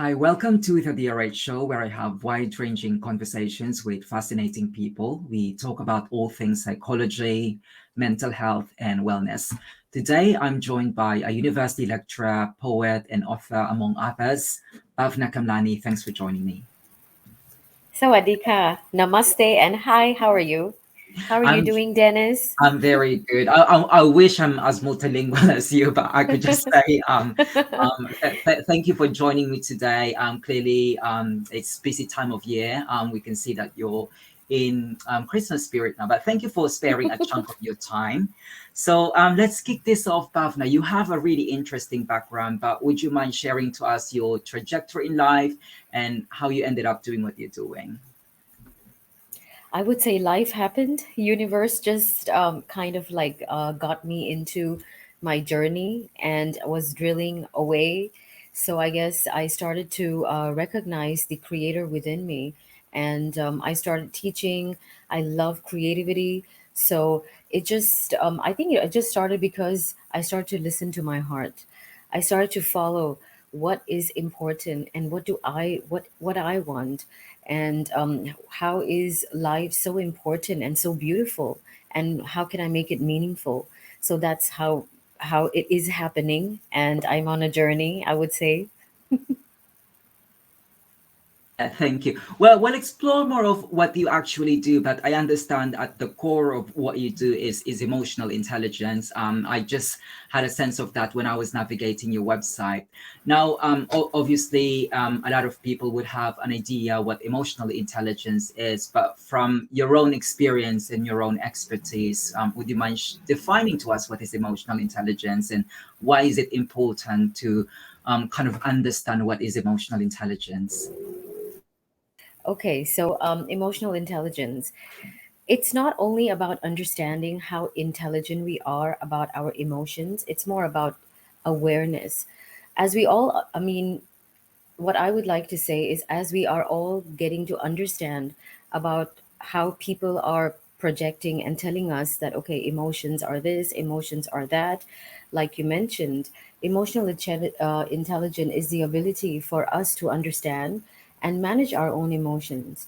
Hi, welcome to the DRH show where I have wide ranging conversations with fascinating people. We talk about all things psychology, mental health, and wellness. Today, I'm joined by a university lecturer, poet, and author, among others, Bhavna Khemlani. Thanks for joining me. Sawadika, namaste, and hi. How are you? How are you I'm doing, Dennis? I'm very good. I wish I'm as multilingual as you, but I could just say thank you for joining me today. Clearly, it's busy time of year. We can see that you're in Christmas spirit now, but thank you for sparing a chunk of your time. So let's kick this off, Bhavna. You have a really interesting background, but would you mind sharing to us your trajectory in life and how you ended up doing what you're doing? I would say life happened. Universe just kind of like got me into my journey and was drilling away. So I guess I started to recognize the creator within me, and I started teaching. I love creativity, so it just I think it just started because I started to listen to my heart. I started to follow what is important and what I want, and how is life so important and so beautiful, and how can I make it meaningful. So that's how it is happening, and I'm on a journey, I would say. Yeah, thank you. Well, we'll explore more of what you actually do, but I understand at the core of what you do is emotional intelligence. I just had a sense of that when I was navigating your website. Now, obviously, a lot of people would have an idea what emotional intelligence is, but from your own experience and your own expertise, would you mind defining to us what is emotional intelligence and why is it important to kind of understand what is emotional intelligence? Okay, so emotional intelligence, it's not only about understanding how intelligent we are about our emotions, it's more about awareness. As we all, I mean, what I would like to say is, as we are all getting to understand about how people are projecting and telling us that, okay, emotions are this, emotions are that, like you mentioned, intelligence is the ability for us to understand and manage our own emotions.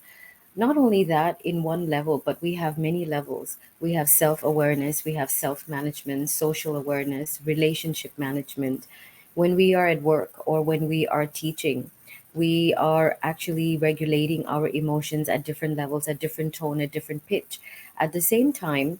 Not only that, in one level, but we have many levels. We have self awareness, we have self management, social awareness, relationship management. When we are at work or when we are teaching, we are actually regulating our emotions at different levels, at different tone, at different pitch. At the same time,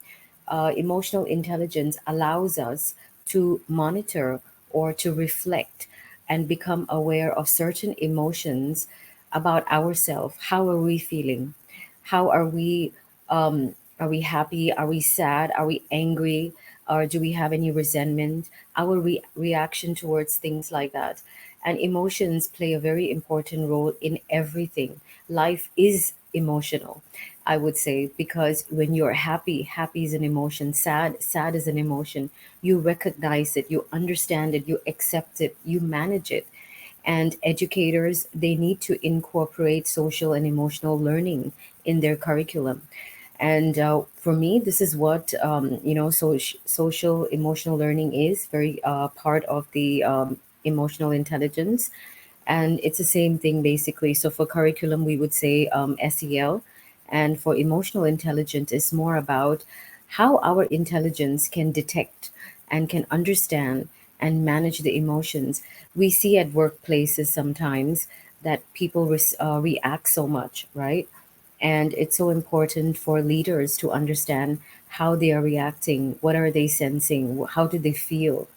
emotional intelligence allows us to monitor or to reflect and become aware of certain emotions about ourselves. How are we feeling? How are we happy? Are we sad? Are we angry? Or do we have any resentment? Our reaction towards things like that. And emotions play a very important role in everything. Life is emotional, I would say, because when you're happy, happy is an emotion, sad is an emotion. You recognize it, you understand it, you accept it, you manage it. And educators, they need to incorporate social and emotional learning in their curriculum. And for me, this is what social emotional learning is very part of the emotional intelligence. And it's the same thing basically. So for curriculum, we would say SEL, and for emotional intelligence is more about how our intelligence can detect and can understand and manage the emotions. We see at workplaces sometimes that people react so much, right? And it's so important for leaders to understand how they are reacting, what are they sensing, how do they feel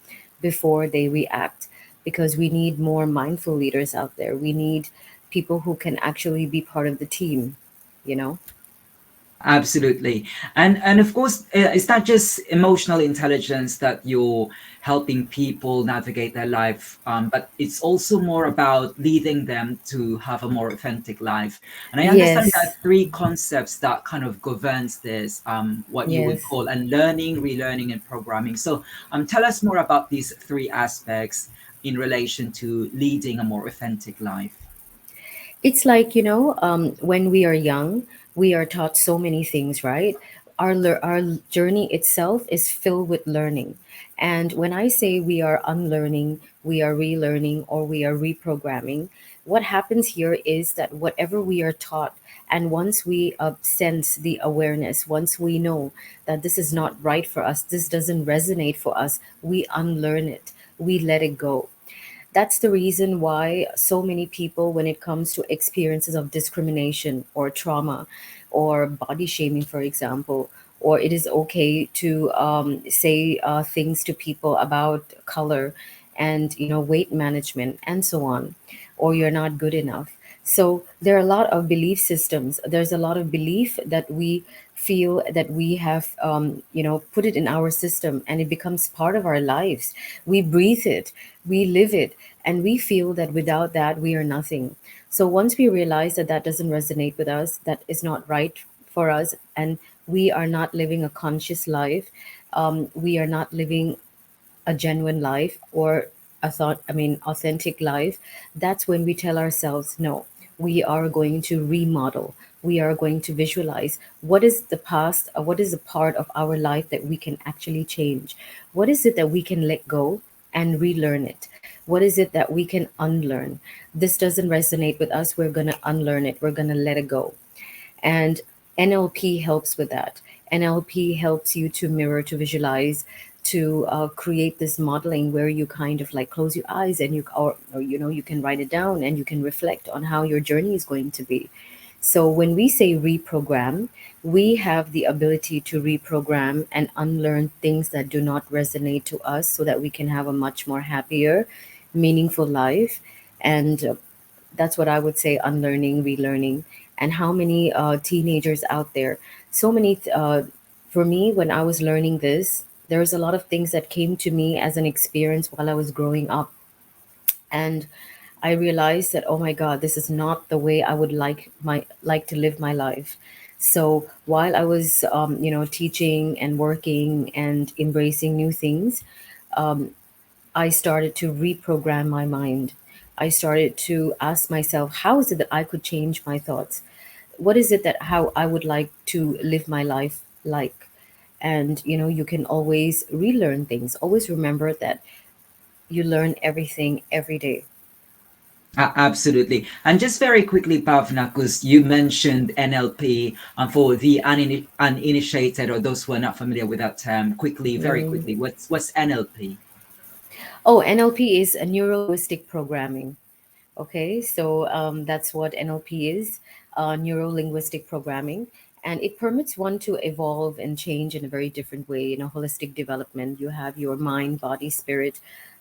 before they react. Because we need more mindful leaders out there. We need people who can actually be part of the team, you know? Absolutely. And of course, it's not just emotional intelligence that you're helping people navigate their life, but it's also more about leading them to have a more authentic life. And I understand Yes, that three concepts that kind of governs this, what you would yes. call unlearning, relearning, and programming. So tell us more about these three aspects in relation to leading a more authentic life. It's like, when we are young, we are taught so many things, right? Our journey itself is filled with learning. And when I say we are unlearning, we are relearning, or we are reprogramming, what happens here is that whatever we are taught, and once we sense the awareness, once we know that this is not right for us, this doesn't resonate for us, we unlearn it, we let it go. That's the reason why so many people, when it comes to experiences of discrimination or trauma or body shaming, for example, or it is okay to say things to people about color and weight management and so on, or you're not good enough. So there are a lot of belief systems. There's a lot of belief that we feel that we have put it in our system, and it becomes part of our lives. We breathe it, we live it, and we feel that without that we are nothing. So once we realize that that doesn't resonate with us, that is not right for us, and we are not living a conscious life, we are not living a genuine life, or a thought I mean authentic life, that's when we tell ourselves no. We are going to remodel, we are going to visualize what is the past, what is the part of our life that we can actually change, what is it that we can let go and relearn it, what is it that we can unlearn. This doesn't resonate with us, we're going to unlearn it, we're going to let it go. And NLP helps with that. NLP helps you to mirror, to visualize, to create this modeling where you kind of like close your eyes and or you can write it down and you can reflect on how your journey is going to be. So when we say reprogram, we have the ability to reprogram and unlearn things that do not resonate to us so that we can have a much more happier, meaningful life. And that's what I would say, unlearning, relearning. And how many teenagers out there, so many, for me, when I was learning this, there was a lot of things that came to me as an experience while I was growing up. And I realized that, oh my God, this is not the way I would like to live my life. So while I was, teaching and working and embracing new things, I started to reprogram my mind. I started to ask myself, how is it that I could change my thoughts? What is it that how I would like to live my life like? And you can always relearn things. Always remember that you learn everything every day. Absolutely. And just very quickly, Bhavna, because you mentioned NLP, for the uninitiated or those who are not familiar with that term, quickly, very Mm. quickly, what's NLP? Oh, NLP is a neuro linguistic programming. Okay, so that's what NLP is, neuro linguistic programming. And it permits one to evolve and change in a very different way. In a holistic development, you have your mind, body, spirit,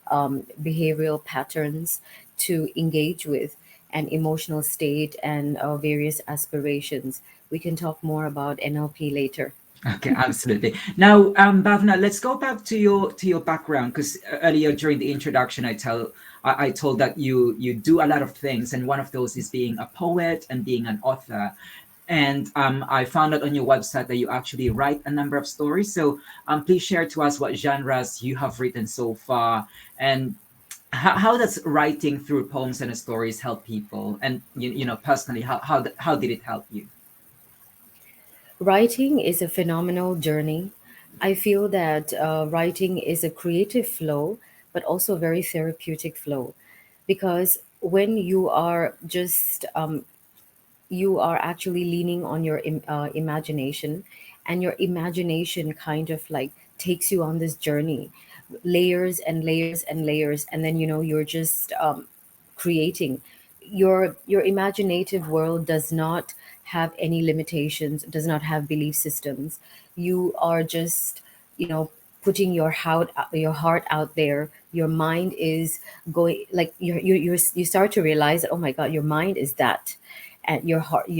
behavioral patterns to engage with, and emotional state, and various aspirations. We can talk more about NLP later. Okay, absolutely. Now, Bhavna, let's go back to your background, because earlier during the introduction, I told that you do a lot of things, and one of those is being a poet and being an author. And I found out on your website that you actually write a number of stories. So please share to us what genres you have written so far, and how does writing through poems and stories help people? And personally, how did it help you? Writing is a phenomenal journey. I feel that writing is a creative flow, but also a very therapeutic flow, because when you are just you are actually leaning on your imagination, and your imagination kind of like takes you on this journey, layers and layers and layers, and then you're just creating. Your imaginative world does not have any limitations, does not have belief systems. You are just putting your heart out there. Your mind is going like you start to realize that, oh my God, your mind is that, and your heart,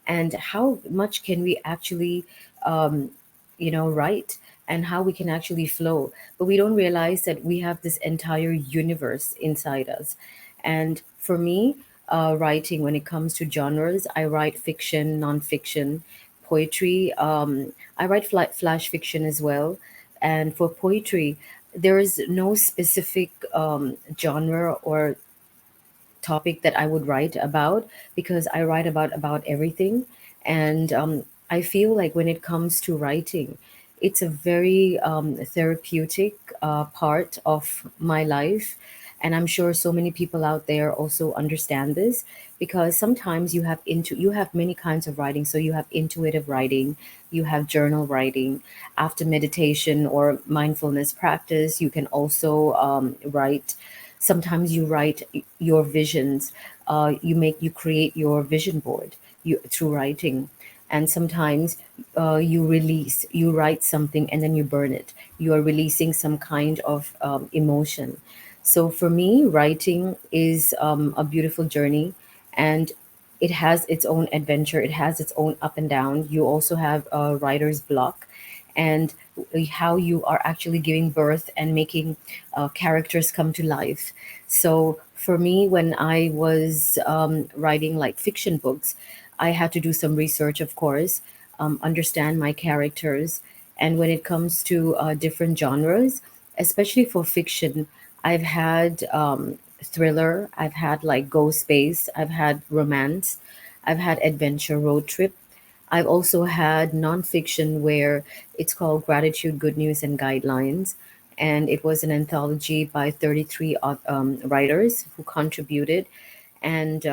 and how much can we actually um, write, and how we can actually flow. But we don't realize that we have this entire universe inside us. And for me, writing, when it comes to genres, I write fiction, nonfiction, poetry. I write flash fiction as well. And for poetry, there is no specific genre or topic that I would write about, because I write about everything. And I feel like when it comes to writing, it's a very therapeutic part of my life. And I'm sure so many people out there also understand this, because sometimes you have many kinds of writing. So you have intuitive writing, you have journal writing. After meditation or mindfulness practice, you can also write. Sometimes you write your visions. You create your vision board through writing. And sometimes you write something and then you burn it. You are releasing some kind of emotion. So for me, writing is a beautiful journey, and it has its own adventure. It has its own up and down. You also have a writer's block, and how you are actually giving birth and making characters come to life. So for me, when I was writing like fiction books, I had to do some research, of course, understand my characters. And when it comes to different genres, especially for fiction, I've had thriller, I've had like ghost space, I've had romance, I've had adventure road trip. I've also had nonfiction where it's called Gratitude, Good News, and Guidelines. And it was an anthology by 33 writers who contributed. And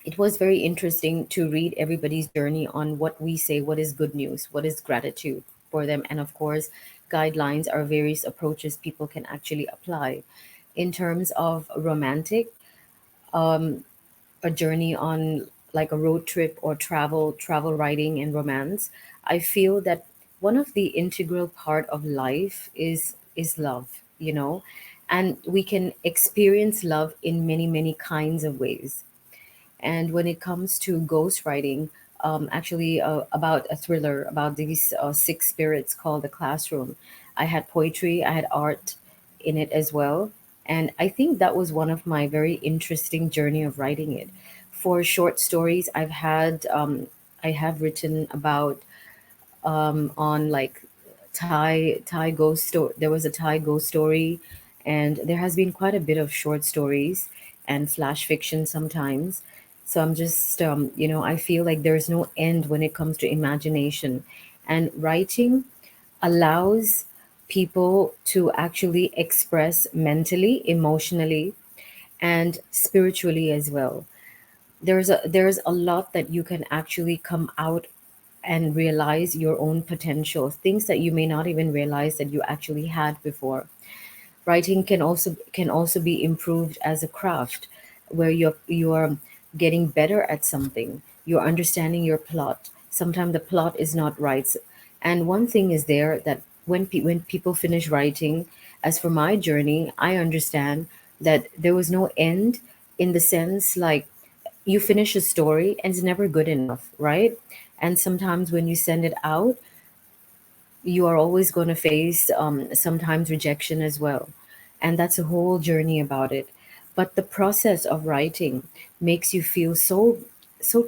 it was very interesting to read everybody's journey on what we say, what is good news, what is gratitude for them. And of course, guidelines are various approaches people can actually apply. In terms of romantic, a journey on like a road trip or travel writing and romance, I feel that one of the integral part of life is love, you know. And we can experience love in many kinds of ways. And when it comes to ghostwriting, actually about a thriller about these six spirits called The Classroom, I had poetry, I had art in it as well. And I think that was one of my very interesting journey of writing it. For short stories, I have written about on like Thai ghost story. There was a Thai ghost story, and there has been quite a bit of short stories and flash fiction sometimes. So I'm just I feel like there's no end when it comes to imagination, and writing allows people to actually express mentally, emotionally, and spiritually as well. There's a lot that you can actually come out and realize your own potential, things that you may not even realize that you actually had before. Writing can also be improved as a craft, where you're getting better at something. You're understanding your plot. Sometimes the plot is not right. And one thing is there that when people finish writing, as for my journey, I understand that there was no end, in the sense like you finish a story and it's never good enough, right? And sometimes when you send it out, you are always going to face sometimes rejection as well. And that's a whole journey about it. But the process of writing makes you feel so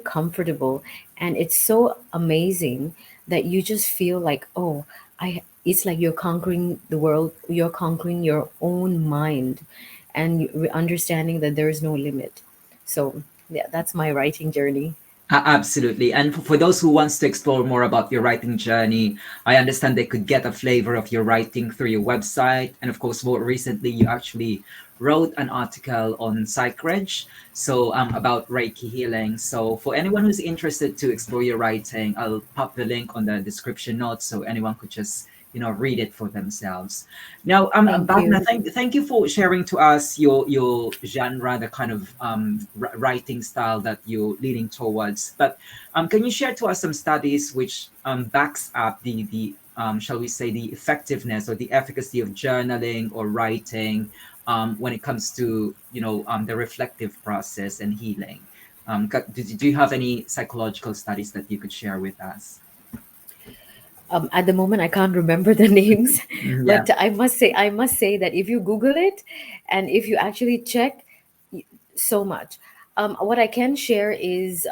comfortable, and it's so amazing that you just feel like, oh, I it's like you're conquering the world, you're conquering your own mind, and understanding that there is no limit. So yeah, that's my writing journey. Absolutely. And for those who wants to explore more about your writing journey, I understand they could get a flavor of your writing through your website. And of course, more recently, you actually wrote an article on PsychReg, so about Reiki healing. So for anyone who's interested to explore your writing, I'll pop the link on the description notes so anyone could just read it for themselves. Now, Thank Bhavna, you. thank you for sharing to us your genre, the kind of writing style that you're leaning towards. But can you share to us some studies which backs up the shall we say, the effectiveness or the efficacy of journaling or writing when it comes to the reflective process and healing? Do you have any psychological studies that you could share with us? At the moment, I can't remember the names, Yeah. but I must say that if you Google it, and if you actually check, so much. What I can share is,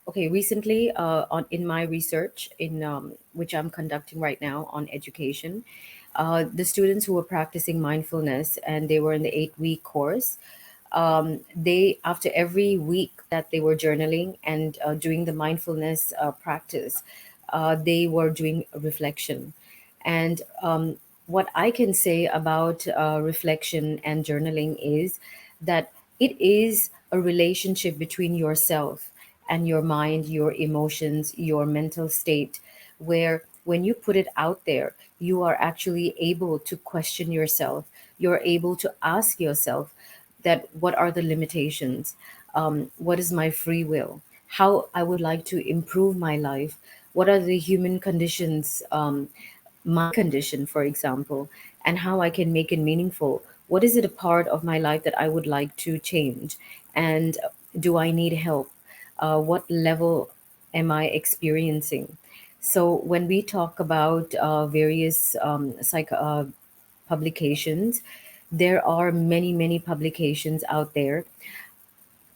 okay. Recently, on in my research, in which I'm conducting right now on education, the students who were practicing mindfulness and they were in the 8-week course, they after every week that they were journaling and doing the mindfulness practice, they were doing a reflection. And what I can say about reflection and journaling is that it is a relationship between yourself and your mind, your emotions, your mental state, where when you put it out there, you are actually able to question yourself. You're able to ask yourself that what are the limitations? What is my free will? How I would like to improve my life? What are the human conditions? My condition, for example, and how I can make it meaningful. What is it a part of my life that I would like to change? And do I need help? What level am I experiencing? So, when we talk about various publications, there are many, many publications out there.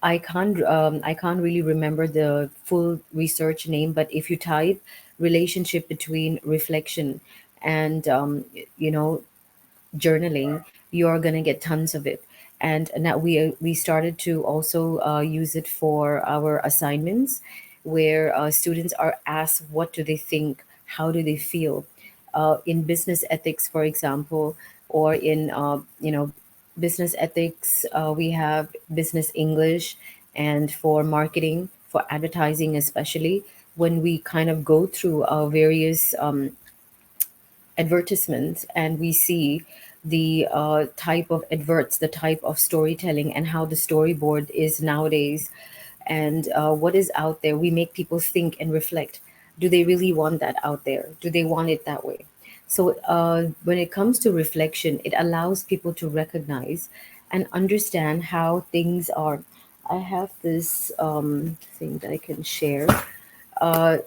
I can't really remember the full research name, but if you type relationship between reflection and you know journaling, you're gonna get tons of it. And now we started to also use it for our assignments, where students are asked what do they think, how do they feel, in business ethics, for example, or in business ethics. We have business English, and for marketing, for advertising, especially when we kind of go through our various advertisements and we see the type of adverts, the type of storytelling, and how the storyboard is nowadays, and what is out there. We make people think and reflect. Do they really want that out there? Do they want it that way? So, when it comes to reflection, it allows people to recognize and understand how things are. I have this thing that I can share. Uh,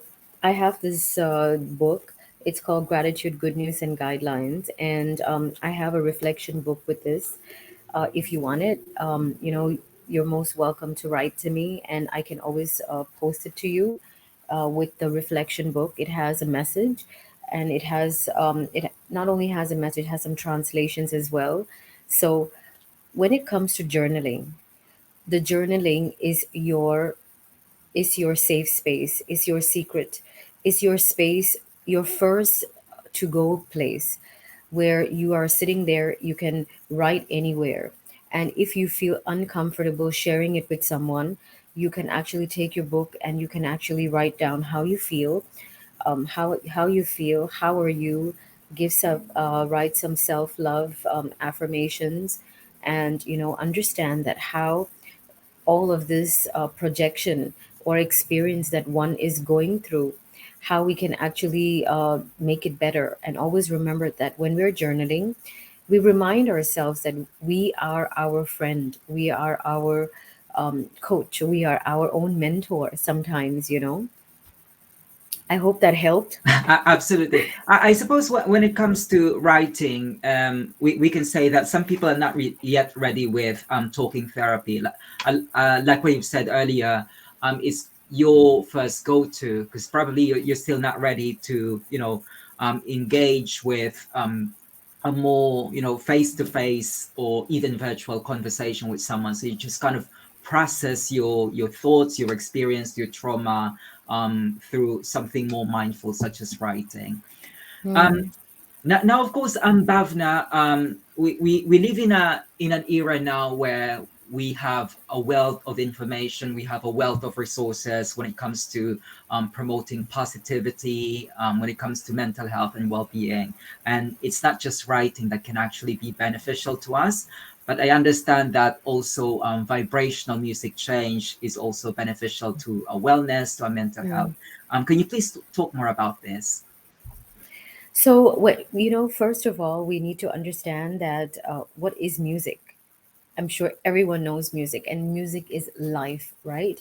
I have this book. It's called Gratitude, Good News, and Guidelines. And I have a reflection book with this. If you want it, you're most welcome to write to me, and I can always post it to you with the reflection book. It has a message, and it not only has a message, it has some translations as well. So when it comes to journaling, the journaling is your safe space, is your secret, is your space, your first to go place, where you are sitting there, you can write anywhere. And if you feel uncomfortable sharing it with someone, you can actually take your book and you can actually write down how you feel, how you feel, how are you, write some self-love affirmations, and understand that how all of this projection or experience that one is going through, how we can actually make it better. And always remember that when we're journaling, we remind ourselves that we are our friend, we are our coach, we are our own mentor sometimes. I hope that helped. Absolutely. I suppose when it comes to writing, we can say that some people are not yet ready with talking therapy. Like what you've said earlier, it's your first go-to because probably you're still not ready to, engage with a more, face-to-face or even virtual conversation with someone. So you just kind of process your thoughts, your experience, your trauma through something more mindful, such as writing. Um, Hmm. now, of course, Bhavna, we live in an era now where we have a wealth of information, we have a wealth of resources when it comes to promoting positivity, when it comes to mental health and well-being. And it's not just writing that can actually be beneficial to us, but I understand that also vibrational music change is also beneficial to our wellness, to our mental health. Can you please talk more about this? So, first of all, we need to understand that what is music. I'm sure everyone knows music, and music is life, right?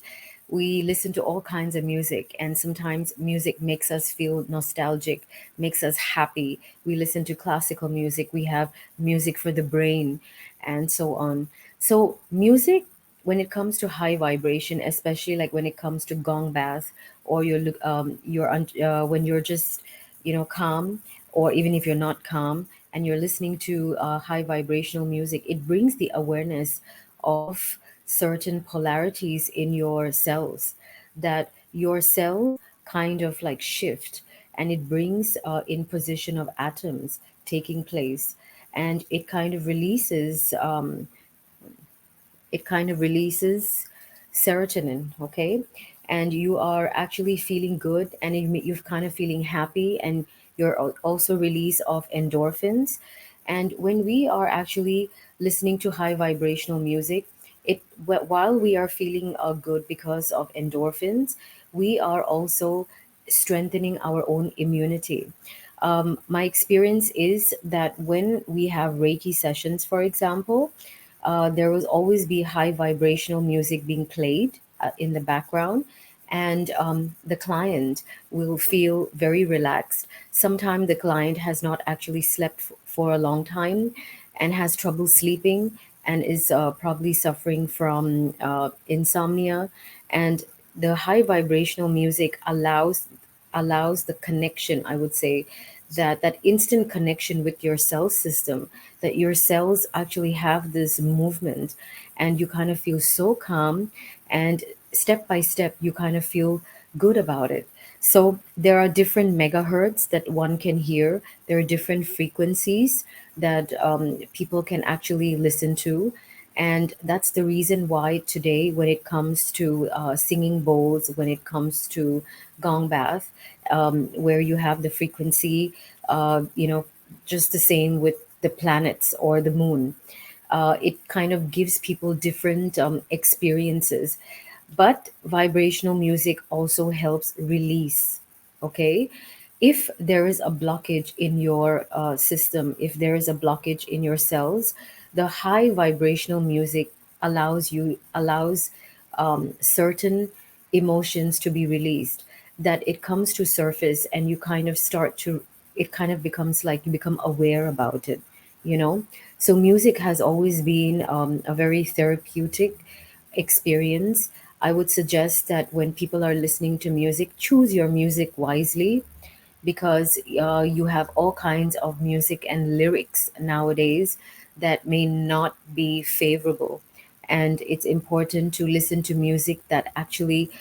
We listen to all kinds of music, and sometimes music makes us feel nostalgic, makes us happy. We listen to classical music, we have music for the brain, and so on. So, music, when it comes to high vibration, especially like when it comes to gong bath, or when you're just calm, or even if you're not calm and you're listening to high vibrational music, it brings the awareness of certain polarities in your cells, that your cells kind of like shift, and it brings in position of atoms taking place, and it kind of releases serotonin, okay? And you are actually feeling good, and you're kind of feeling happy, and you're also release of endorphins. And when we are actually listening to high vibrational music, while we are feeling good because of endorphins, we are also strengthening our own immunity. My experience is that when we have Reiki sessions, for example, there will always be high vibrational music being played in the background, and the client will feel very relaxed. Sometimes the client has not actually slept for a long time and has trouble sleeping, and is probably suffering from insomnia. And the high vibrational music allows the connection, I would say, that instant connection with your cell system, that your cells actually have this movement, and you kind of feel so calm, and step by step you kind of feel good about it. So there are different megahertz that one can hear. There are different frequencies that people can actually listen to. And that's the reason why today, when it comes to singing bowls, when it comes to gong bath, where you have the frequency, you know, just the same with the planets or the moon. It kind of gives people different experiences. But vibrational music also helps release, okay? If there is a blockage in your system, if there is a blockage in your cells, the high vibrational music allows certain emotions to be released, that it comes to surface, and you kind of start to, it kind of becomes like you become aware about it, you know. So music has always been a very therapeutic experience. I would suggest that when people are listening to music, choose your music wisely, because you have all kinds of music and lyrics nowadays that may not be favorable. And it's important to listen to music that actually,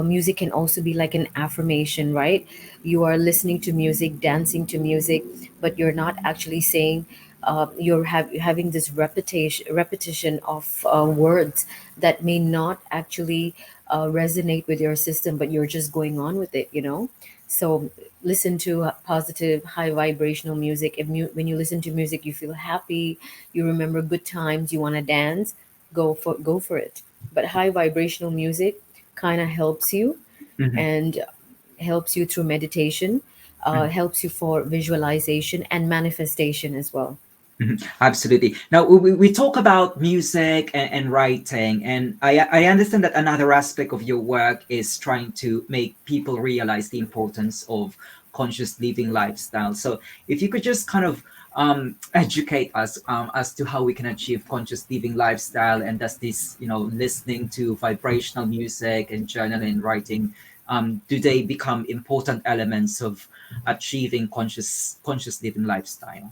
music can also be like an affirmation, right? You are listening to music, dancing to music, but you're not actually saying, having this repetition of words that may not actually resonate with your system, but you're just going on with it, you know. So listen to positive, high vibrational music. When you listen to music, you feel happy, you remember good times, you want to dance, go for it. But high vibrational music kind of helps you, Mhm. and helps you through meditation, Mhm. helps you for visualization and manifestation as well. Mhm. Absolutely. Now we talk about music and writing, and I understand that another aspect of your work is trying to make people realize the importance of conscious living lifestyle. So if you could just kind of educate us as to how we can achieve conscious living lifestyle, and does this, you know, listening to vibrational music and journaling and writing, do they become important elements of achieving conscious living lifestyle?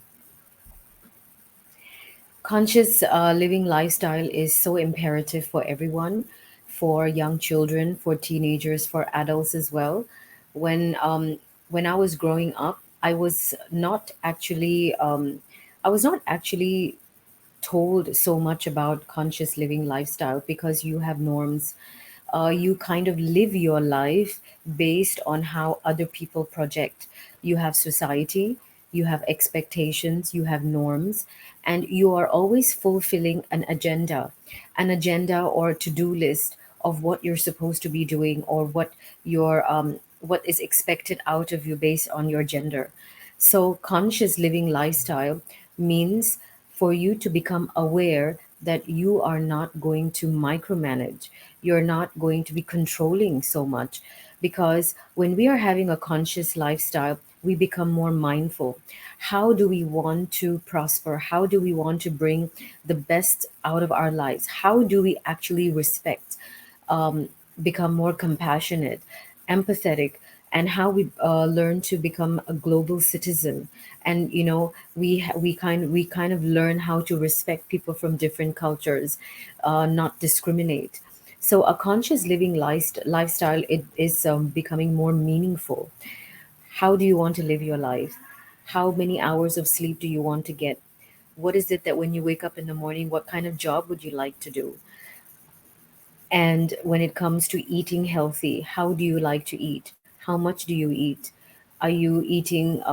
Conscious living lifestyle is so imperative for everyone, for young children, for teenagers, for adults as well. When I was growing up, I was not actually told so much about conscious living lifestyle, because you have norms. You kind of live your life based on how other people project. You have society, you have expectations, you have norms, and you are always fulfilling an agenda or to do list of what you're supposed to be doing, or what is expected out of you based on your gender. So, conscious living lifestyle means for you to become aware that you are not going to micromanage. You're not going to be controlling so much. Because when we are having a conscious lifestyle, we become more mindful. How do we want to prosper? How do we want to bring the best out of our lives? How do we actually respect, um, become more compassionate, empathetic, and how we learn to become a global citizen. And you know, we kind of learn how to respect people from different cultures, not discriminate. So a conscious living lifestyle, it is becoming more meaningful. How do you want to live your life? How many hours of sleep do you want to get? What is it that when you wake up in the morning, what kind of job would you like to do? And when it comes to eating healthy, how do you like to eat? How much do you eat? Are you eating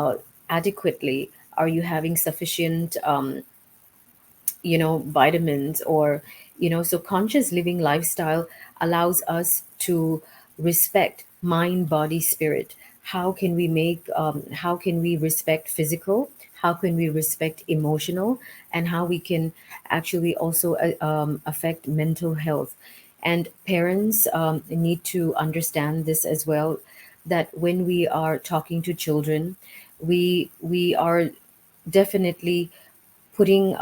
adequately? Are you having sufficient vitamins? Or so conscious living lifestyle allows us to respect mind, body, spirit. How can we respect physical, how can we respect emotional, and how we can actually also affect mental health. And parents need to understand this as well, that when we are talking to children, we are definitely putting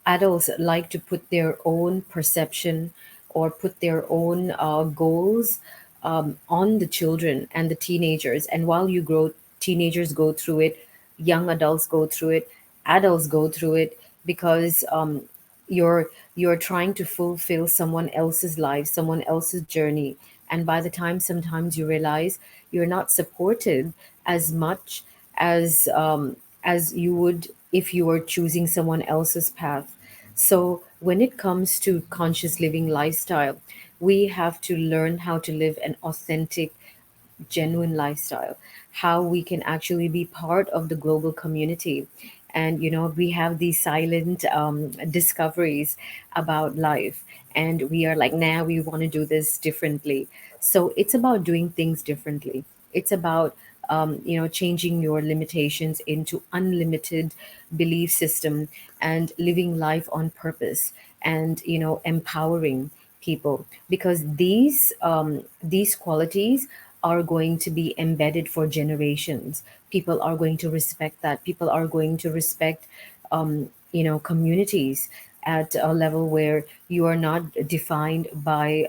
adults like to put their own perception or put their own goals on the children and the teenagers. And while you grow, teenagers go through it, young adults go through it, adults go through it, because you're trying to fulfill someone else's life, someone else's journey. And by the time sometimes you realize you're not supported as much as you would if you were choosing someone else's path. So when it comes to conscious living lifestyle, we have to learn how to live an authentic, genuine lifestyle, how we can actually be part of the global community. And we have these silent discoveries about life, and we are like, now we want to do this differently. So it's about doing things differently. It's about changing your limitations into unlimited belief system, and living life on purpose, and empowering people, because these qualities are going to be embedded for generations. People are going to respect that. People are going to respect communities at a level where you are not defined by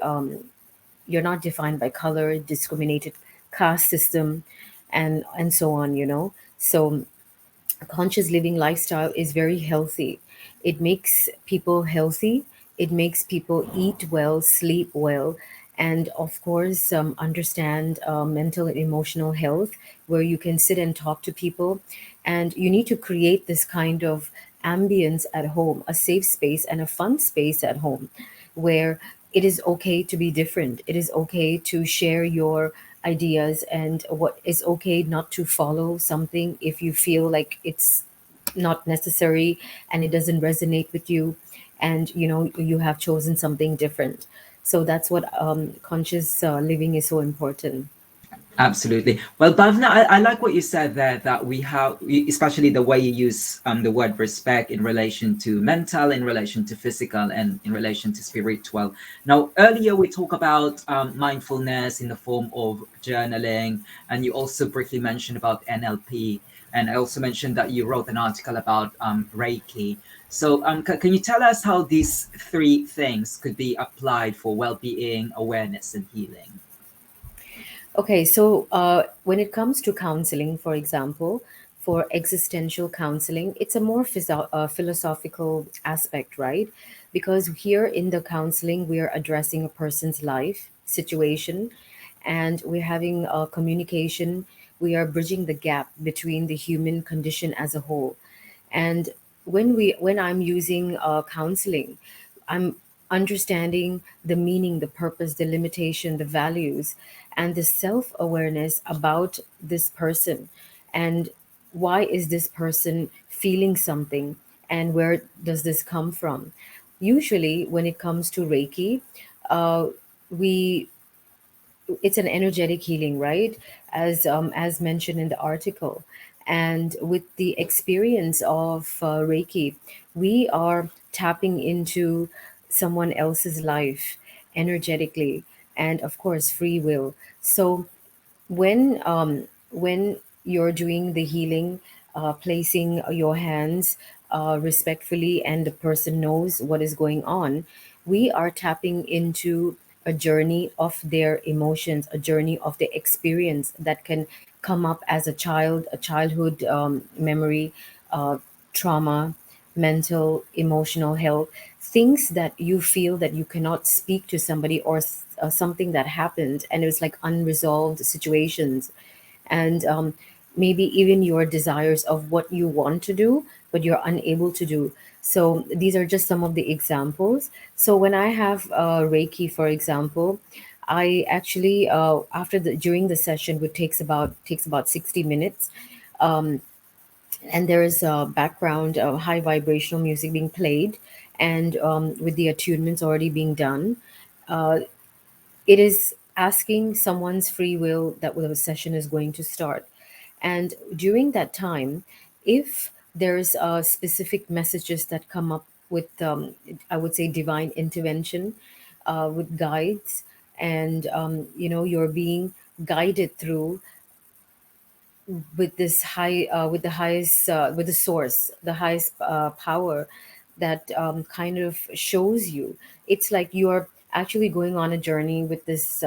color, discriminated caste system, and so on. So a conscious living lifestyle is very healthy. It makes people healthy. It makes people eat well, sleep well, and of course, understand mental and emotional health, where you can sit and talk to people. And you need to create this kind of ambience at home, a safe space and a fun space at home, where it is okay to be different. It is okay to share your ideas, and what is okay not to follow something if you feel like it's not necessary and it doesn't resonate with you, and you have chosen something different. So that's what conscious living is so important. Absolutely. Well, Bhavna, I like what you said there, that we have, especially the way you use the word respect in relation to mental, in relation to physical, and in relation to spiritual. Now, earlier we talked about mindfulness in the form of journaling, and you also briefly mentioned about NLP. And I also mentioned that you wrote an article about Reiki. So, can you tell us how these three things could be applied for well-being, awareness, and healing? Okay, so when it comes to counseling, for example, for existential counseling, it's a more philosophical aspect, right? Because here in the counseling, we are addressing a person's life situation, and we're having a communication. We are bridging the gap between the human condition as a whole. And when I'm using counseling, I'm understanding the meaning, the purpose, the limitation, the values, and the self-awareness about this person, and why is this person feeling something, and where does this come from. Usually when it comes to Reiki, uh, we it's an energetic healing, right? As mentioned in the article. And with the experience of Reiki, we are tapping into someone else's life energetically, and of course free will. So when you're doing the healing, placing your hands respectfully, and the person knows what is going on, we are tapping into a journey of their emotions, a journey of the experience that can come up as a child, a childhood memory, uh, trauma, mental, emotional health, things that you feel that you cannot speak to somebody, or something that happened and it was like unresolved situations. And maybe even your desires of what you want to do but you're unable to do. So these are just some of the examples. So when I have reiki, for example, I actually after the during the session, which takes about 60 minutes, and there is a background high vibrational music being played, and with the attunements already being done, uh, it is asking someone's free will that the session is going to start. And during that time, if there's specific messages that come up with, I would say, divine intervention, with guides, and you're being guided through with this high with the highest with the source, the highest power that kind of shows you. It's like you're actually going on a journey with this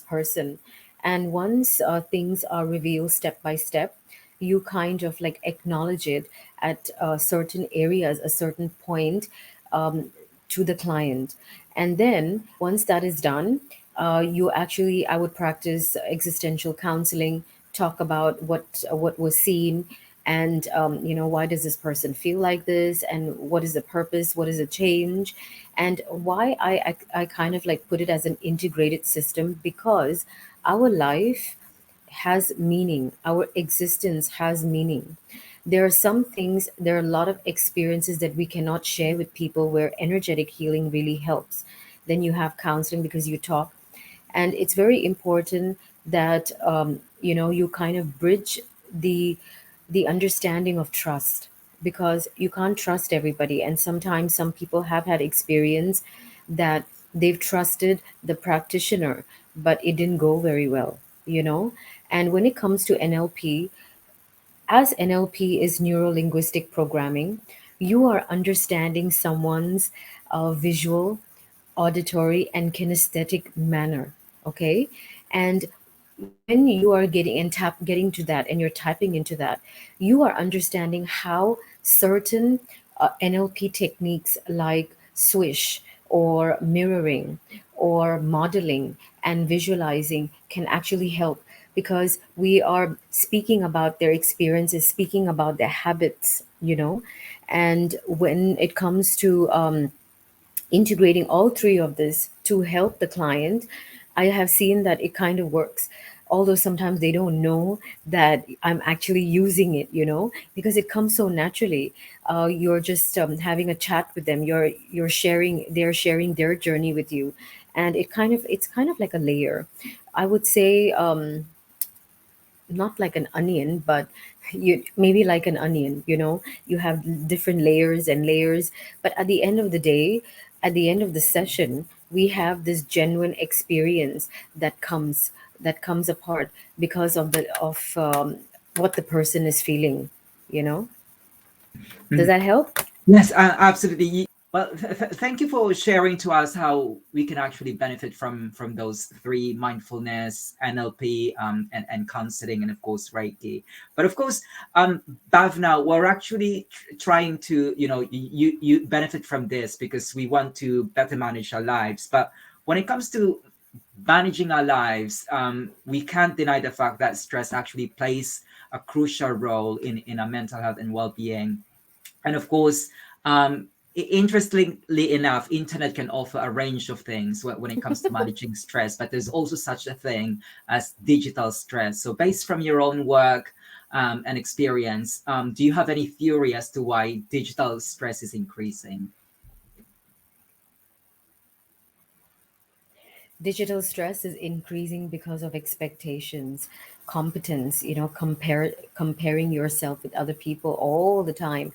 person, and once things are revealed step by step, you kind of like acknowledge it at certain areas, a certain point, um, to the client. And then once that is done, you actually, I would practice existential counseling, talk about what was seen, and why does this person feel like this, and what is the purpose, what is the change, and why I kind of like put it as an integrated system, because our life has meaning, our existence has meaning. There are some things, there are a lot of experiences that we cannot share with people, where energetic healing really helps. Then you have counseling because you talk, and it's very important that you kind of bridge the understanding of trust, because you can't trust everybody, and sometimes some people have had experience that they've trusted the practitioner, but it didn't go very well. And when it comes to NLP, as NLP is neuro linguistic programming, you are understanding someone's visual, auditory, and kinesthetic manner. Okay. And when you are getting to that, and you're tapping into that, you are understanding how certain NLP techniques like swish or mirroring or modeling and visualizing can actually help, because we are speaking about their experiences, speaking about their habits. And when it comes to integrating all three of this to help the client, I have seen that it kind of works. Although sometimes they don't know that I'm actually using it, because it comes so naturally. You're just having a chat with them. You're sharing. They're sharing their journey with you, and it's kind of like a layer. I would say. Not like an onion, but you maybe like an onion. You have different layers and layers, but at the end of the day, at the end of the session, we have this genuine experience that comes apart because of what the person is feeling. Does Mm. that help? Yes, absolutely. Well, thank you for sharing to us how we can actually benefit from those three: mindfulness, NLP, and counseling, and of course Reiki. But of course, Bhavna, we're actually trying to, you benefit from this because we want to better manage our lives. But when it comes to managing our lives, we can't deny the fact that stress actually plays a crucial role in our mental health and well-being. And of course, interestingly enough, internet can offer a range of things when it comes to managing stress, but there's also such a thing as digital stress. So based from your own work and experience, do you have any theory as to why digital stress is increasing? Digital stress is increasing because of expectations, competence, comparing yourself with other people all the time.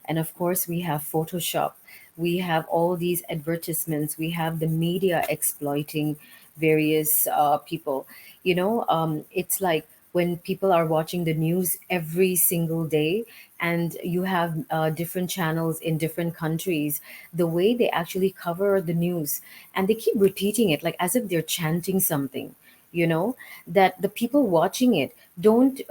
And of course, we have Photoshop, we have all these advertisements, we have the media exploiting various people. It's like when people are watching the news every single day, and you have different channels in different countries, the way they actually cover the news, and they keep repeating it like as if they're chanting something, that the people watching it don't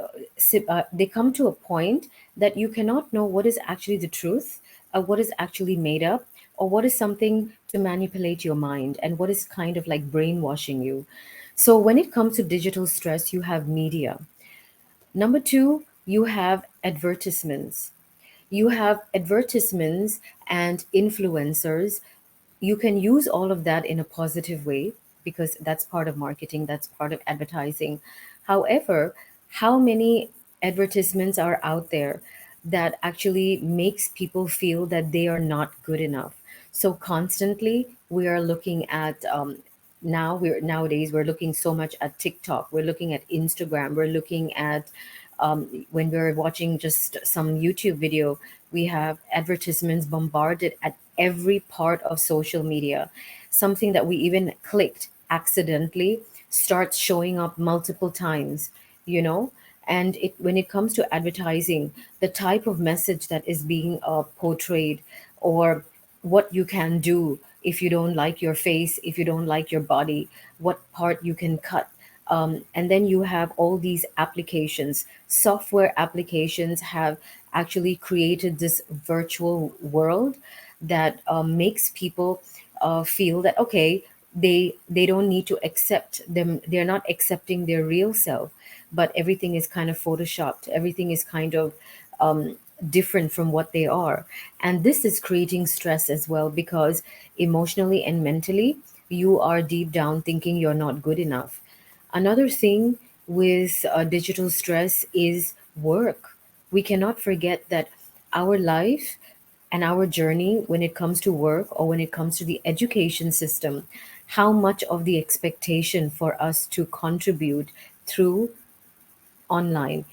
they come to a point that you cannot know what is actually the truth, what is actually made up, or what is something to manipulate your mind, and what is kind of like brainwashing you. So when it comes to digital stress, you have media. Number two, you have advertisements. You have advertisements and influencers. You can use all of that in a positive way because that's part of marketing, that's part of advertising. However, how many advertisements are out there that actually makes people feel that they are not good enough? So constantly we are looking at nowadays we're looking so much at TikTok, we're looking at Instagram, we're looking at when we're watching just some YouTube video, we have advertisements bombarded at every part of social media. Something that we even clicked accidentally starts showing up multiple times, you know? And when it comes to advertising, the type of message that is being portrayed, or what you can do if you don't like your face, if you don't like your body, what part you can cut. And then you have all these applications, software applications have actually created this virtual world that makes people feel that okay, they don't need to accept them, they're not accepting their real self, but everything is kind of photoshopped, everything is kind of um, different from what they are. And this is creating stress as well, because emotionally and mentally you are deep down thinking you're not good enough. Another thing with digital stress is work. We cannot forget that our life and our journey, when it comes to work or when it comes to the education system, how much of the expectation for us to contribute through online,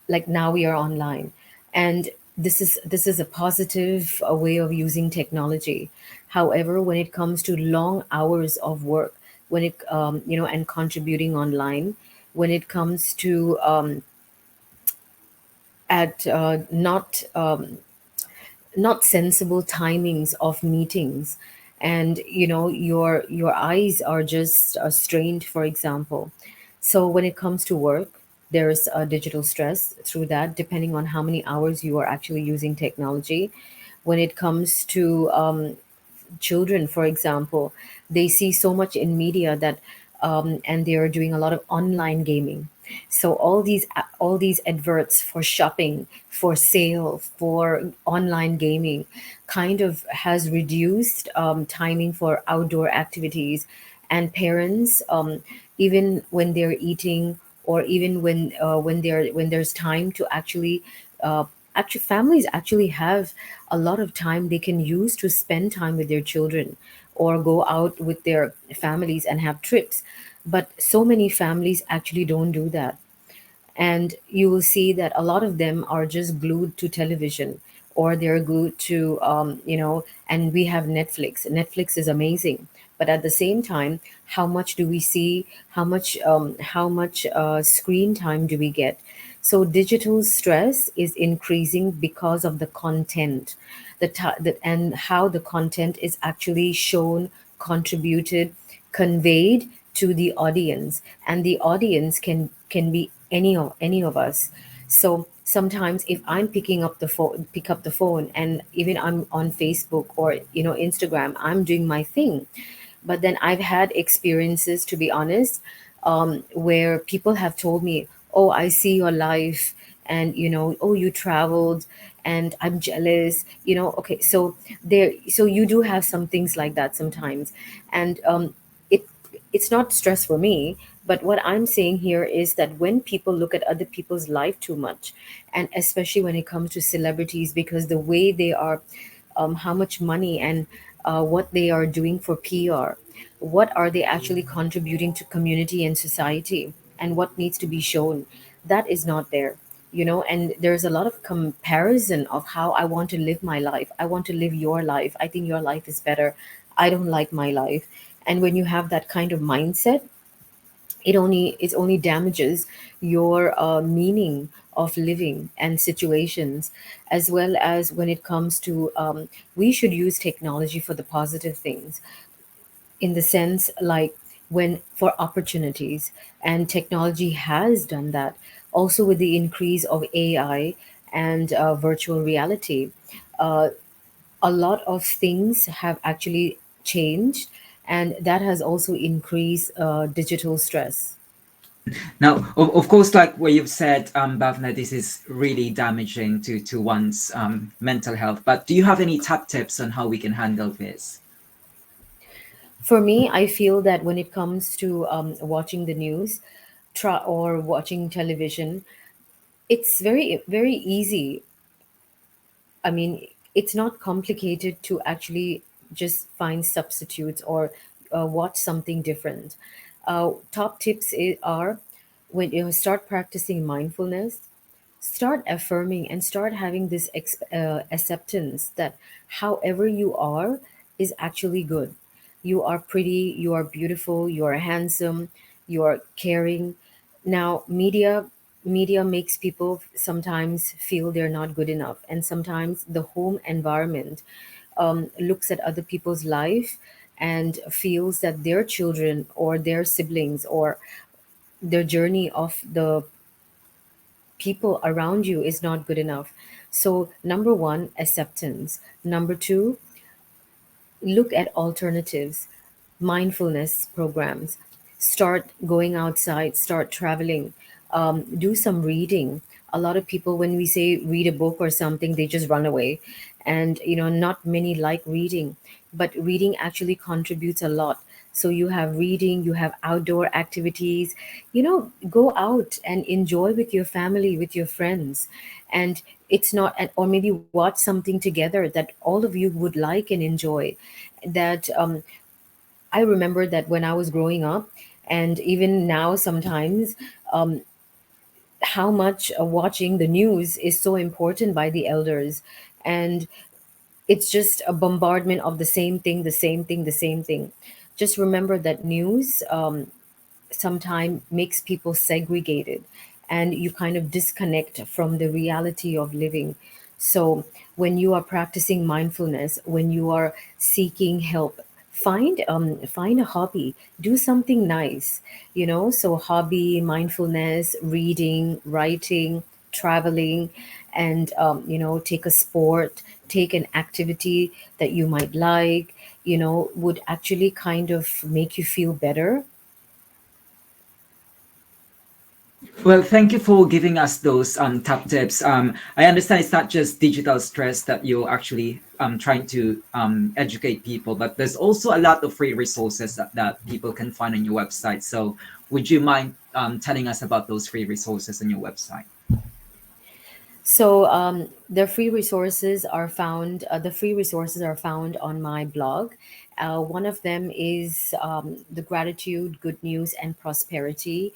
like now we are online. And this is a positive way of using technology. However, when it comes to long hours of work, when it and contributing online, when it comes to at not sensible timings of meetings, and your eyes are just strained, for example. So when it comes to work, there's a digital stress through that, depending on how many hours you are actually using technology. When it comes to children, for example, they see so much in media that and they are doing a lot of online gaming. So all these adverts for shopping, for sale, for online gaming kind of has reduced timing for outdoor activities. And parents, even when they're eating, or even when there's time to actually families actually have a lot of time they can use to spend time with their children, or go out with their families and have trips. But so many families actually don't do that, and you will see that a lot of them are just glued to television, or they're glued to and we have Netflix is amazing, but at the same time, how much do we see, how much screen time do we get? So digital stress is increasing because of the content, and how the content is actually shown, contributed, conveyed to the audience. And the audience can be any of us. So sometimes if I'm pick up the phone, and even I'm on Facebook or Instagram, I'm doing my thing. But then I've had experiences, to be honest, where people have told me, "Oh, I see your life, and oh, you traveled, and I'm jealous." Okay, so you do have some things like that sometimes, and it it's not stress for me. But what I'm saying here is that when people look at other people's life too much, and especially when it comes to celebrities, because the way they are, how much money and what they are doing for PR, what are they actually contributing to community and society, and what needs to be shown, that is not there. And there's a lot of comparison of how I want to live my life. I want to live your life. I think your life is better. I don't like my life. And when you have that kind of mindset, it only damages your meaning of living and situations. As well as when it comes to we should use technology for the positive things, in the sense like when for opportunities, and technology has done that. Also with the increase of AI and virtual reality, uh, a lot of things have actually changed, and that has also increased digital stress. Now, of course, like what you've said, Bhavna, this is really damaging to one's mental health. But do you have any top tips on how we can handle this? For me, I feel that when it comes to watching the news or watching television, it's very easy. I mean, it's not complicated to actually just find substitutes or watch something different. Top tips are, when you start practicing mindfulness, start affirming and start having this acceptance that however you are is actually good. You are pretty, you are beautiful, you are handsome, you are caring. Now media makes people sometimes feel they're not good enough, and sometimes the home environment looks at other people's life and feels that their children or their siblings or their journey of the people around you is not good enough. So, number one, acceptance. Number two, look at alternatives, mindfulness programs. Start going outside, start traveling, do some reading. A lot of people, when we say read a book or something, they just run away. And, not many like reading, but reading actually contributes a lot. So you have reading, you have outdoor activities, go out and enjoy with your family, with your friends. And it's not, or maybe watch something together that all of you would like and enjoy. That I remember that when I was growing up, and even now sometimes, how much watching the news is so important by the elders. And it's just a bombardment of the same thing, the same thing, the same thing. Just remember that news sometimes makes people segregated, and you kind of disconnect from the reality of living. So when you are practicing mindfulness, when you are seeking help, find a hobby, do something nice, so hobby, mindfulness, reading, writing, traveling, and take a sport, take an activity that you might like, would actually kind of make you feel better. Well, thank you for giving us those top tips. I understand it's not just digital stress that you're actually trying to educate people, but there's also a lot of free resources that people can find on your website. So, would you mind telling us about those free resources on your website? So the free resources are found. The free resources are found on my blog. One of them is the gratitude, good news, and prosperity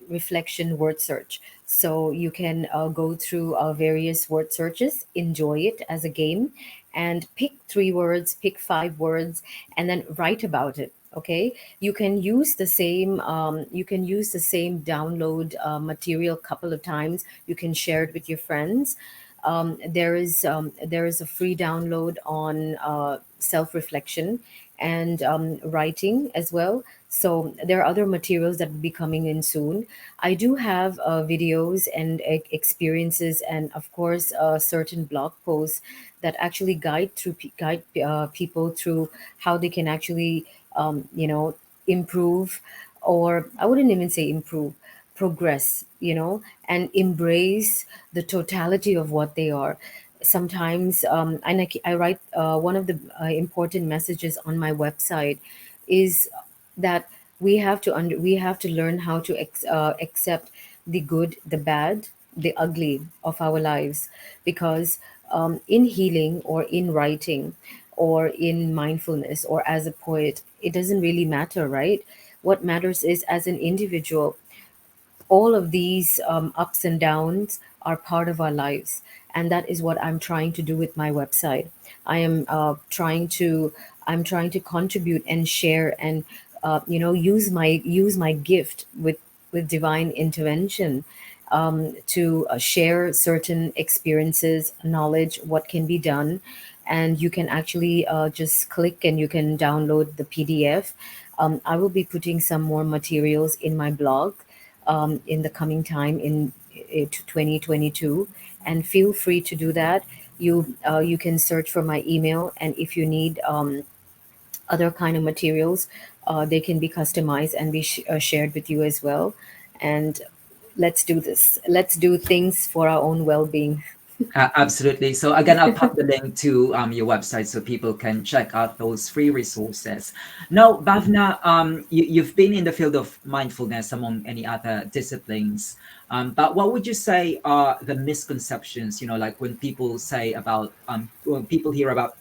reflection word search. So you can go through various word searches, enjoy it as a game, and pick 3 words, pick 5 words, and then write about it. Okay, you can use the same. You can use the same download material a couple of times. You can share it with your friends. There is a free download on self reflection and writing as well. So there are other materials that will be coming in soon. I do have videos and experiences, and of course, certain blog posts that actually guide people through how they can actually, improve, or I wouldn't even say improve, progress, and embrace the totality of what they are. Sometimes, and I write one of the important messages on my website is that we have to learn how to accept the good, the bad, the ugly of our lives, because in healing or in writing or in mindfulness or as a poet, it doesn't really matter, right? What matters is, as an individual, all of these ups and downs are part of our lives, and that is what I'm trying to do with my website. I am trying to contribute and share and use my gift with divine intervention, to share certain experiences, knowledge, what can be done. And you can actually just click and you can download the PDF. I will be putting some more materials in my blog in the coming time in 2022, and feel free to do that. You can search for my email, and if you need other kind of materials. They can be customized and be shared with you as well. And let's do this. Let's do things for our own well-being. Absolutely. So again, I'll pop the link to your website so people can check out those free resources. Now, Bhavna, you've been in the field of mindfulness among any other disciplines, but what would you say are the misconceptions? You know, like when people say about when people hear about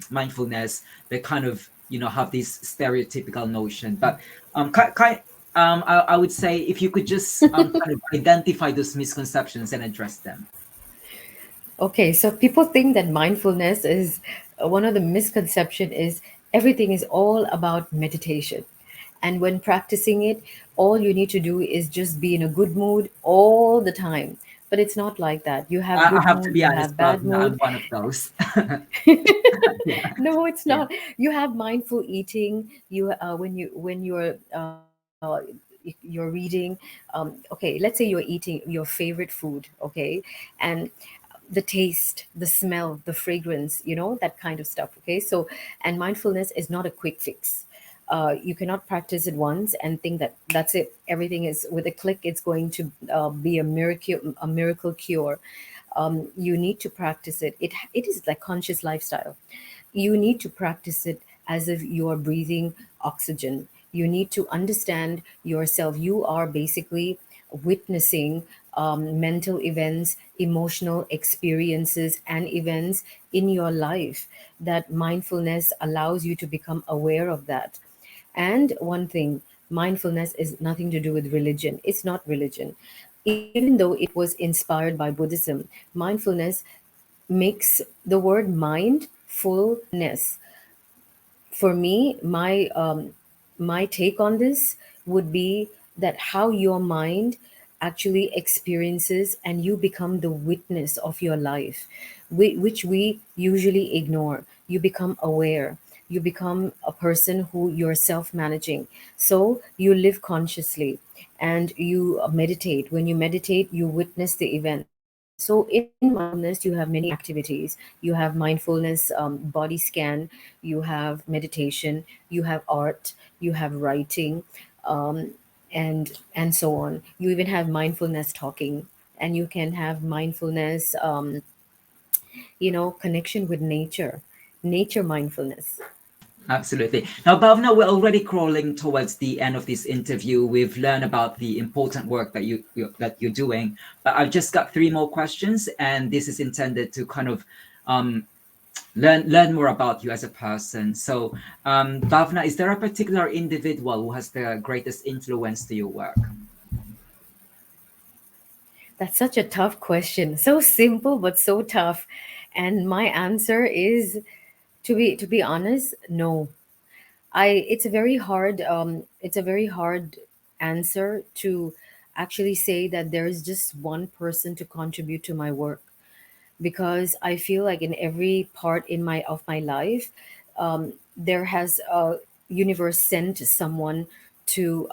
mindfulness, they kind of have this stereotypical notion. But I would say if you could just kind of identify those misconceptions and address them. Okay, so people think that mindfulness is one of the misconception is everything is all about meditation. And when practicing it, all you need to do is just be in a good mood all the time. But it's not like that. You have I good have to mood, be you honest, have bad Bhavna, I'm mood. one of those. Yeah, No, it's yeah. not. You have mindful eating. You when you're reading. Okay, let's say you're eating your favorite food. Okay, and the taste, the smell, the fragrance, that kind of stuff. Okay, so and mindfulness is not a quick fix. You cannot practice it once and think that that's it. Everything is with a click. It's going to be a miracle cure. You need to practice it. It is like conscious lifestyle. You need to practice it as if you are breathing oxygen. You need to understand yourself. You are basically witnessing mental events, emotional experiences, and events in your life that mindfulness allows you to become aware of that. And one thing, mindfulness is nothing to do with religion. It's not religion. Even though it was inspired by Buddhism, mindfulness makes the word mindfulness. For me, my take on this would be that how your mind actually experiences and you become the witness of your life, which we usually ignore. You become aware. You become a person who you're self-managing. So you live consciously and you meditate. When you meditate, you witness the events. So in mindfulness, you have many activities. You have mindfulness body scan, you have meditation, you have art, you have writing, um, and so on. You even have mindfulness talking, and you can have mindfulness, connection with nature, nature mindfulness. Absolutely. Now, Bhavna, we're already crawling towards the end of this interview. We've learned about the important work that that you're doing, but I've just got three more questions, and this is intended to kind of um, learn more about you as a person. So, Bhavna, is there a particular individual who has the greatest influence to your work? That's such a tough question. So simple but so tough. And my answer is, to be honest, no. I it's a very hard answer to actually say that there is just one person to contribute to my work, because I feel like in every part in my life, there has a universe sent someone to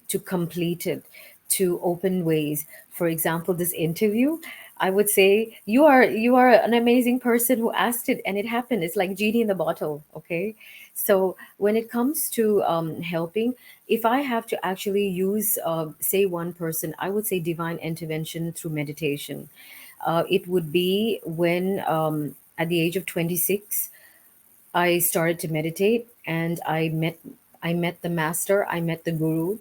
to complete it, to open ways. For example, this interview, I would say you are an amazing person who asked it, and it happened. It's like genie in the bottle. Okay, so when it comes to helping, if I have to actually use say one person, I would say divine intervention through meditation. It would be when, at the age of 26, I started to meditate, and I met the master, I met the guru,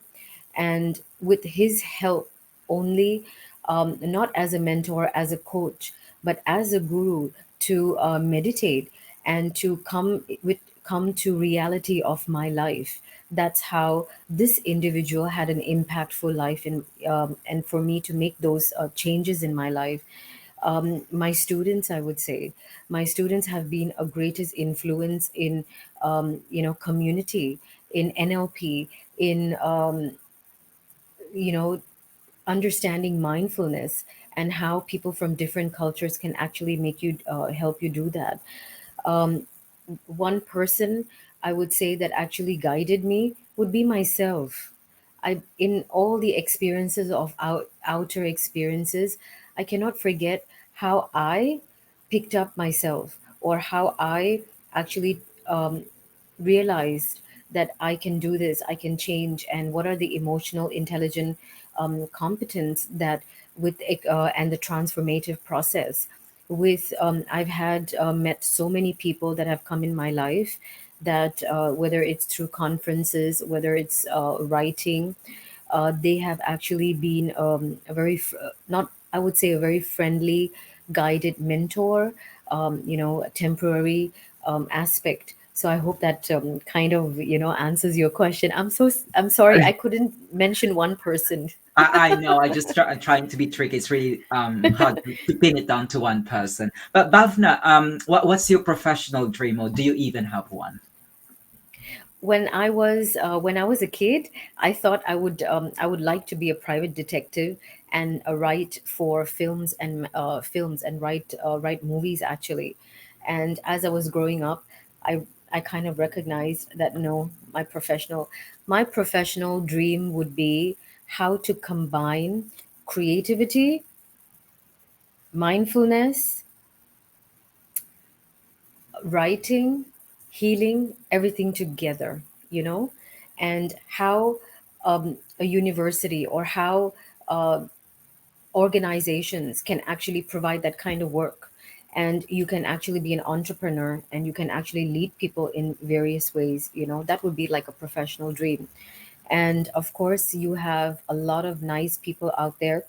and with his help only, not as a mentor, as a coach, but as a guru, to meditate and to come to reality of my life. That's how this individual had an impactful life, and for me to make those changes in my life. My students, I would say, my students have been a greatest influence in community, in NLP, in you know understanding mindfulness, and how people from different cultures can actually make you help you do that. um, One person I would say that actually guided me would be myself. I In all the experiences of outer experiences, I cannot forget how I picked up myself, or how I actually realized that I can do this, I can change, and what are the emotional intelligent competence that and the transformative process. With I've had met so many people that have come in my life that whether it's through conferences, whether it's writing, they have actually been a very not I would say a very friendly, guided mentor, a temporary aspect. So I hope that kind of answers your question. I'm sorry I couldn't mention one person. I know. I'm trying to be tricky. It's really hard to pin it down to one person. But Bhavna, what's your professional dream, or do you even have one? When I was a kid, I thought I would like to be a private detective and write for films and write movies actually. And as I was growing up, I kind of recognized that no, my professional dream would be how to combine creativity, mindfulness, writing, healing, everything together, you know, and how a university or how organizations can actually provide that kind of work. And you can actually be an entrepreneur and you can actually lead people in various ways, that would be like a professional dream. And of course, you have a lot of nice people out there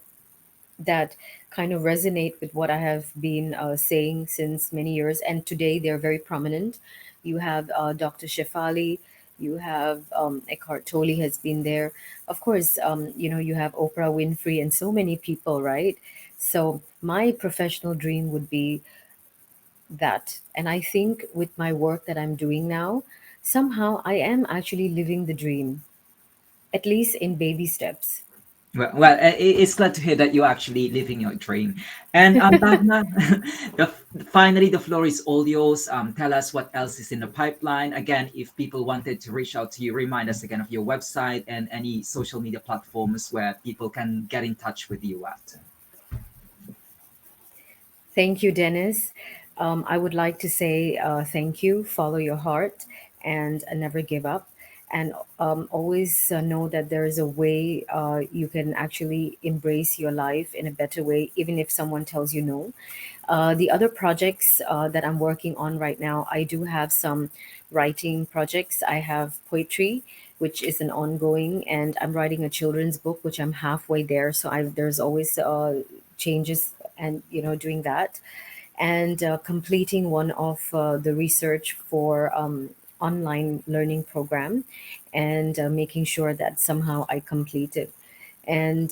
that kind of resonate with what I have been saying since many years. And today they're very prominent. You have Dr. Shefali, you have Eckhart Tolle has been there. Of course, you have Oprah Winfrey and so many people, right? So my professional dream would be that. And I think with my work that I'm doing now, somehow I am actually living the dream, at least in baby steps. It's glad to hear that you're actually living your dream. And Bhavna, finally, the floor is all yours. Tell us what else is in the pipeline. Again, if people wanted to reach out to you, remind us again of your website and any social media platforms where people can get in touch with you at. Thank you, Dennis. I would like to say thank you, follow your heart, and never give up. And always know that there is a way you can actually embrace your life in a better way, even if someone tells you no. The other projects that I'm working on right now, I do have some writing projects. I have poetry, which is an ongoing, and I'm writing a children's book, which I'm halfway there. So there's always changes and doing that, and completing one of the research for online learning program, and making sure that somehow I complete it. And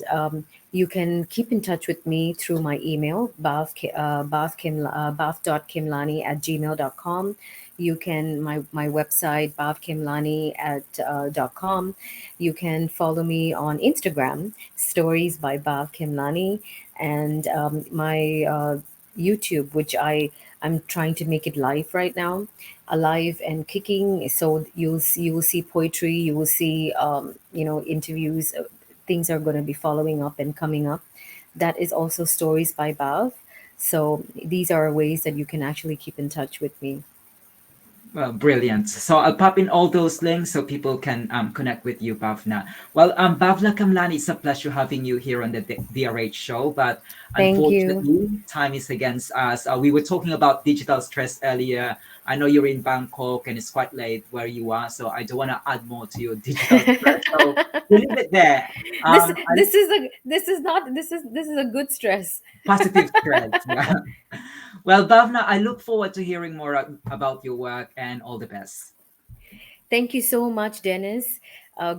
you can keep in touch with me through my email, bath.kimlani at gmail.com. You can my website, bhavkimlani at .com. You can follow me on Instagram, stories by Bhav Kimlani, and my YouTube, which I'm trying to make it live right now, alive and kicking. So you will see poetry, you will see interviews. Things are going to be following up and coming up. That is also stories by Bhav. So these are ways that you can actually keep in touch with me. Well, brilliant. So I'll pop in all those links so people can connect with you, Bhavna. Well, Bhavna Kamlani, it's a pleasure having you here on the DRH show, but Thank you. unfortunately, time is against us. We were talking about digital stress earlier. I know you're in Bangkok and it's quite late where you are, so I don't want to add more to your digital stress. So we'll leave it there. This is a good stress. Positive stress. Yeah. Well, Bhavna, I look forward to hearing more about your work and all the best. Thank you so much, Dennis.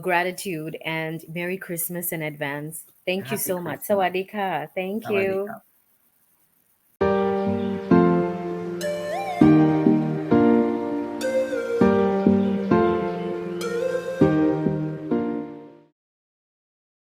Gratitude and Merry Christmas in advance. Thank you Happy so much. Christmas. Sawadee ka. Thank Sawadee you. ka.